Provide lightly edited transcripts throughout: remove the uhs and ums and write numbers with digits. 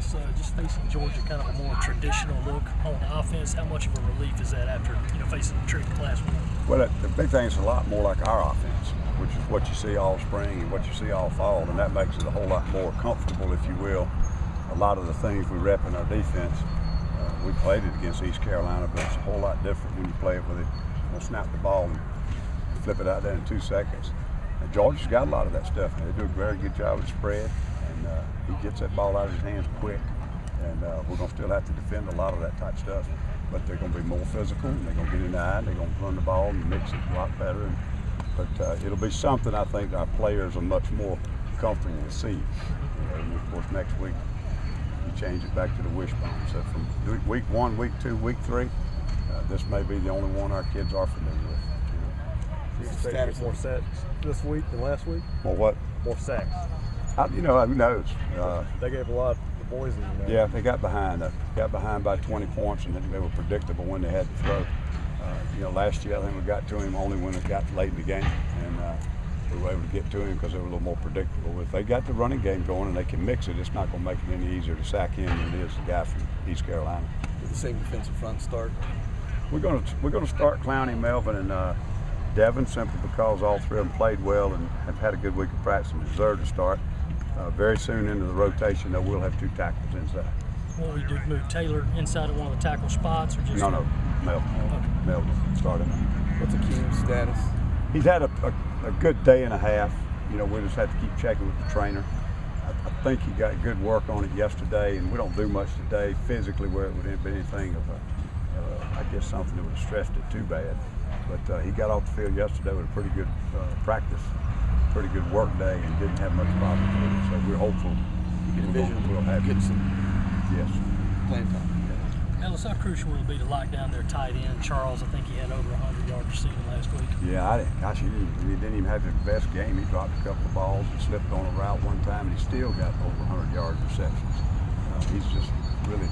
Ellis, just facing Georgia, kind of a more traditional look on offense. How much of a relief is that after facing the trick last week? Well, the big thing is a lot more like our offense, which is what you see all spring and what you see all fall, and that makes it a whole lot more comfortable, if you will. A lot of the things we rep in our defense, we played it against East Carolina, but it's a whole lot different when you play it with it. You'll snap the ball and flip it out there in 2 seconds. And Georgia's got a lot of that stuff. They do a very good job of spread, and he gets that ball out of his hands quick. And we're going to still have to defend a lot of that type stuff. But they're going to be more physical, and they're going to get in the eye, and they're going to run the ball and mix it a lot better. But it'll be something I think our players are much more comfortable to see. And of course, next week, you change it back to the wishbone. So from week 1, week 2, week 3, this may be the only one our kids are familiar with. Status more sacks this week than last week? Well, what? More sacks. Who knows? They gave a lot to Boise. Yeah, they got behind. Got behind by 20 points, and they were predictable when they had to throw. Last year I think we got to him only when it got late in the game, and we were able to get to him because they were a little more predictable. If they got the running game going and they can mix it, it's not going to make it any easier to sack him than it is the guy from East Carolina. With the same defensive front start? We're going to start Clowney, Melvin, and Devin, simply because all three of them played well and have had a good week of practice and deserve to start. Very soon into the rotation, though, we'll have 2 tackles inside. Well, we did move Taylor inside of one of the tackle spots, or just no, Melvin. Okay. Melvin started. What's Akeem's status? He's had a good day and a half. We just have to keep checking with the trainer. I think he got good work on it yesterday, and we don't do much today physically where it would have been anything of I guess something that would have stressed it too bad. But he got off the field yesterday with a pretty good practice, pretty good work day, and didn't have much problems with it. So we're hopeful we'll have some playing time. Ellis, how crucial will it be to lock down their tight end, Charles? I think he had over 100 yards receiving last week. Yeah, he didn't even have his best game. He dropped a couple of balls and slipped on a route one time, and he still got over 100 yard receptions. He's just really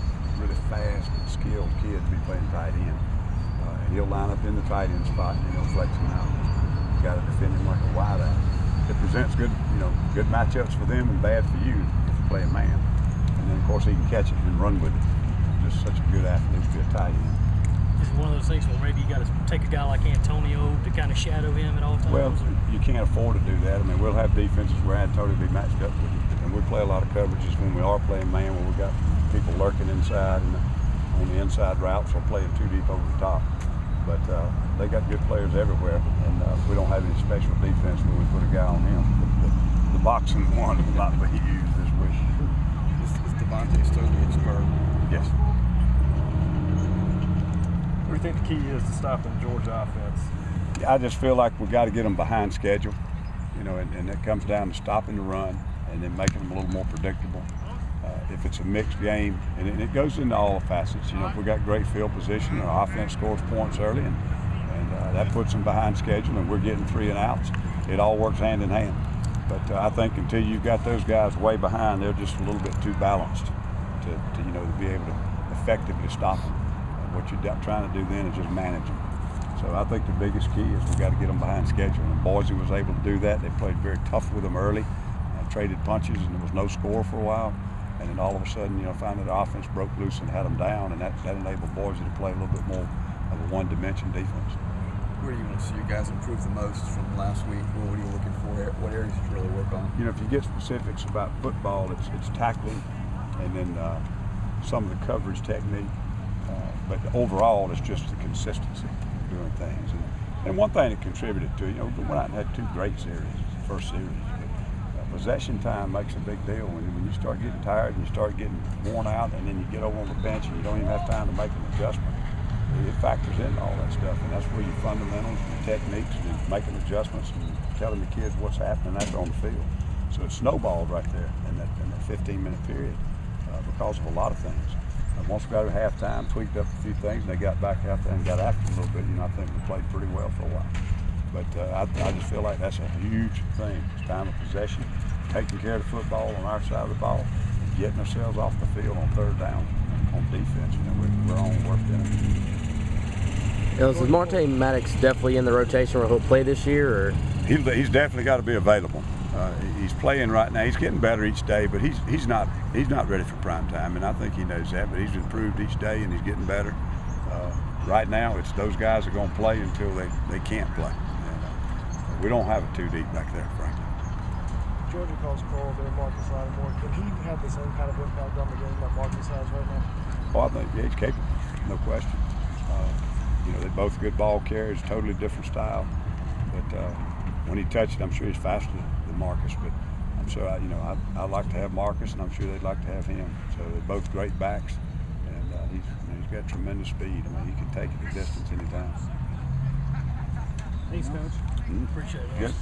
fast and skilled kid to be playing tight end. He'll line up in the tight end spot and he'll flex him out. You got to defend him like a wideout. It presents good matchups for them and bad for you if you play a man. And then of course he can catch it and run with it. Just such a good athlete to be a tight end. Is it one of those things where maybe you got to take a guy like Antonio to kind of shadow him at all times? Well, you can't afford to do that. I mean, we'll have defenses where Antonio will be matched up with you, and we play a lot of coverages when we are playing man, where we got people lurking inside, and on the inside routes we're playing too deep over the top. But they got good players everywhere, and we don't have any special defense when we put a guy on him. The boxing one will not be used this week. Is Devontae still getting spurred? Yes. What do you think the key is to stopping the Georgia offense? I just feel like we got to get them behind schedule, and it comes down to stopping the run and then making them a little more predictable. If it's a mixed game, and it goes into all facets. If we got great field position, our offense scores points early, and that puts them behind schedule, and we're getting 3 and outs. It all works hand in hand. But I think until you've got those guys way behind, they're just a little bit too balanced to be able to effectively stop them. What you're trying to do then is just manage them. So I think the biggest key is we got to get them behind schedule. And Boise was able to do that. They played very tough with them early, traded punches, and there was no score for a while. And then all of a sudden, found that the offense broke loose and had them down, and that enabled Boise to play a little bit more of a one-dimension defense. Where do you want to see your guys improve the most from last week? What are you looking for? What areas did you really work on? If you get specifics about football, it's tackling, and then some of the coverage technique. But overall, it's just the consistency of doing things. And one thing that contributed to it, we went out and had 2 great series, the first series. Possession time makes a big deal. When you start getting tired and you start getting worn out, and then you get over on the bench and you don't even have time to make an adjustment, it factors into all that stuff. And that's where your fundamentals and your techniques and making adjustments and telling the kids what's happening out there on the field. So it snowballed right there in that 15-minute period because of a lot of things. Once we got to halftime, tweaked up a few things, and they got back out there and got after it a little bit. I think we played pretty well for a while. But I just feel like that's a huge thing. It's time of possession, taking care of the football on our side of the ball, getting ourselves off the field on 3rd down on defense. We're on work then. Is Martae Maddox definitely in the rotation where he'll play this year? Or? He's definitely got to be available. He's playing right now. He's getting better each day, but he's not ready for prime time, and I think he knows that. But he's improved each day, and he's getting better. Right now, it's those guys are going to play until they can't play. And, we don't have it too deep back there, frankly. Georgia calls Cole there, Marcus Lattimore. Can he have the same kind of impact on the game that Marcus has right now? Well, I think yeah, he's capable, no question. You know, they're both good ball carriers, totally different style. But when he touched it, I'm sure he's faster than Marcus. But I'm sure, I'd like to have Marcus, and I'm sure they'd like to have him. So they're both great backs, and he's got tremendous speed. I mean, he can take it the distance anytime. Thanks, Coach. Appreciate it. Good.